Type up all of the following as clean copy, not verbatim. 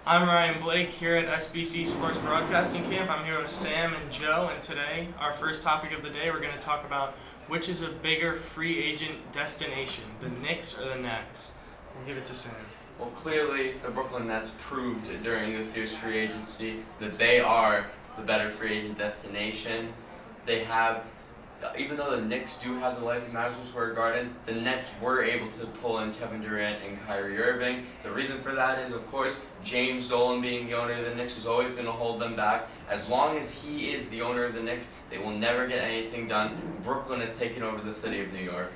I'm Ryan Blake here at SBC Sports Broadcasting Camp. I'm here with Sam and Joe, and today, our first topic of the day, we're going to talk about which is a bigger free agent destination, the Knicks or the Nets. We'll give it to Sam. Well, clearly, the Brooklyn Nets proved during this year's free agency that they are the better free agent destination. They have, even though the Knicks do have the lights in Madison Square Garden, the Nets were able to pull in Kevin Durant and Kyrie Irving. The reason for that is, of course, James Dolan being the owner of the Knicks is always going to hold them back. As long as he is the owner of the Knicks, they will never get anything done. Brooklyn has taken over the city of New York.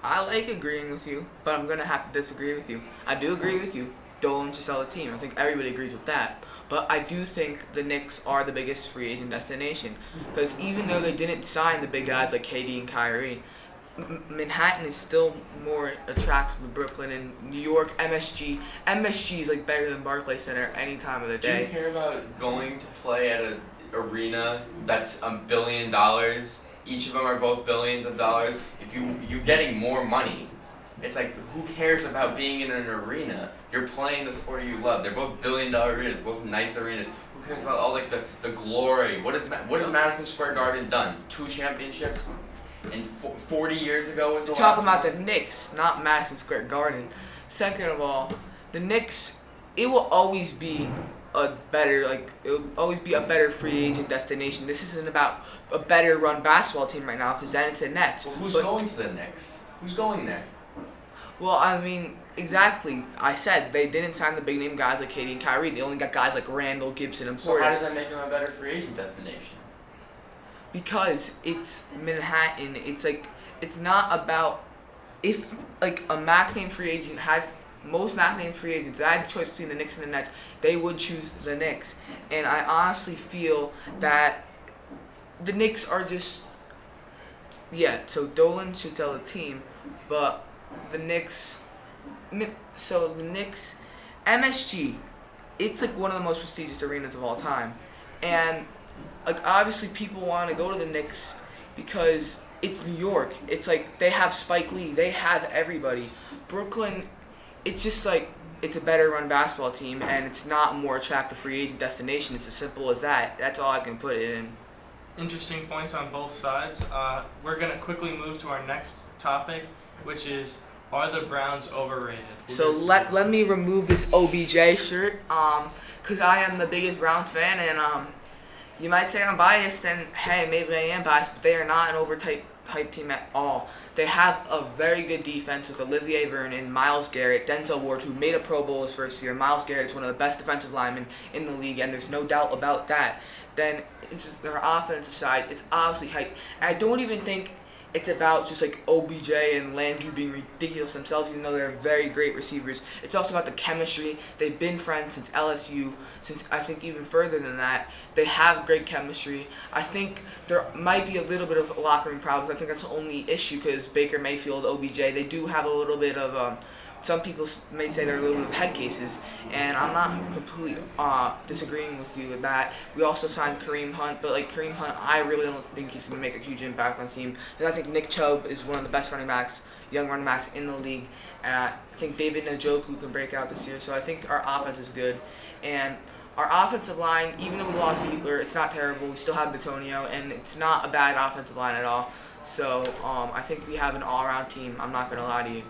I like agreeing with you, but I'm going to have to disagree with you. I do agree with you. Dolan should sell the team. I think everybody agrees with that. But I do think the Knicks are the biggest free agent destination. Because even though they didn't sign the big guys like KD and Kyrie, Manhattan is still more attractive than Brooklyn and New York. MSG is like better than Barclays Center any time of the Do you day. care about going to play at an arena that's $1 billion? Each of them are both billions of dollars. If you're getting more money, it's like, who cares about being in an arena? You're playing the sport you love. They're both billion-dollar arenas, both nice arenas. Who cares about all like the glory? What has Madison Square Garden done? 2 championships? And 40 years ago was the last Talking about one? the Knicks, not Madison Square Garden. Second of all, the Knicks, it will always be a better free agent destination. This isn't about a better run basketball team right now because then it's the Nets. Well, who's going to the Knicks? Who's going there? Well, I mean, exactly. I said they didn't sign the big name guys like KD and Kyrie. They only got guys like Randall, Gibson, and Portis. So how does that make them a better free agent destination? Because it's Manhattan. It's not about if like a max name free agent had most max name free agents that had the choice between the Knicks and the Nets, they would choose the Knicks. And I honestly feel that the Knicks are just so Dolan should sell the team, but the Knicks MSG, it's like one of the most prestigious arenas of all time. And like obviously people want to go to the Knicks because it's New York. It's like they have Spike Lee, they have everybody. Brooklyn, it's just like it's a better run basketball team and it's not a more attractive free agent destination. It's as simple as that. That's all I can put it in. Interesting points on both sides. We're going to quickly move to our next topic, which is, are the Browns overrated? So let me remove this OBJ shirt, because I am the biggest Browns fan, and you might say I'm biased, and hey, maybe I am biased, but they are not an hype team at all. They have a very good defense with Olivier Vernon, Myles Garrett, Denzel Ward, who made a Pro Bowl his first year. Myles Garrett is one of the best defensive linemen in the league, and there's no doubt about that. Then it's just their offensive side. It's obviously hype. And I don't even think it's about just like OBJ and Landry being ridiculous themselves, even though they're very great receivers. It's also about the chemistry. They've been friends since LSU, since I think even further than that. They have great chemistry. I think there might be a little bit of locker room problems. I think that's the only issue because Baker Mayfield, OBJ, they do have a little bit of some people may say they're a little bit of head cases, and I'm not completely disagreeing with you with that. We also signed Kareem Hunt, but like Kareem Hunt, I really don't think he's going to make a huge impact on the team. And I think Nick Chubb is one of the best young running backs in the league. And I think David Njoku can break out this year, so I think our offense is good. And our offensive line, even though we lost Ziegler, it's not terrible. We still have Antonio, and it's not a bad offensive line at all. So I think we have an all-around team. I'm not going to lie to you.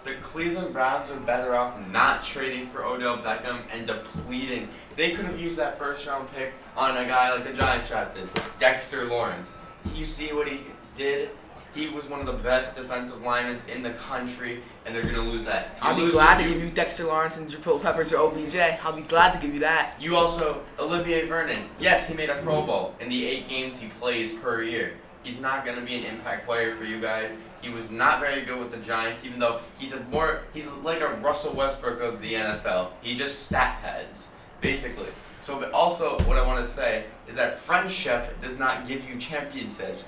The Cleveland Browns are better off not trading for Odell Beckham and depleting. They could have used that first-round pick on a guy like the Giants drafted, Dexter Lawrence. You see what he did? He was one of the best defensive linemen in the country, and they're going to lose that. I'll be glad to give you Dexter Lawrence and Jabril Peppers or OBJ. I'll be glad to give you that. You also, Olivier Vernon. Yes, he made a Pro Bowl in the 8 games he plays per year. He's not going to be an impact player for you guys. He was not very good with the Giants, even though he's like a Russell Westbrook of the NFL. He just stat pads, basically. So, but also what I want to say is that friendship does not give you championships.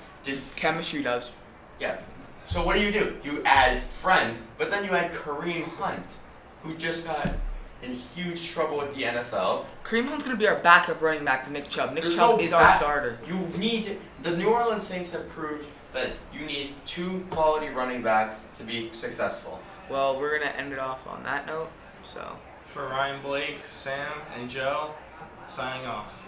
Chemistry does. Yeah. So what do? You add friends, but then you add Kareem Hunt, who just got in huge trouble with the NFL. Kareem Hunt's going to be our backup running back to Nick Chubb. Nick Chubb is our starter. The New Orleans Saints have proved that you need 2 quality running backs to be successful. Well, we're going to end it off on that note, so... For Ryan, Blake, Sam, and Joe, signing off.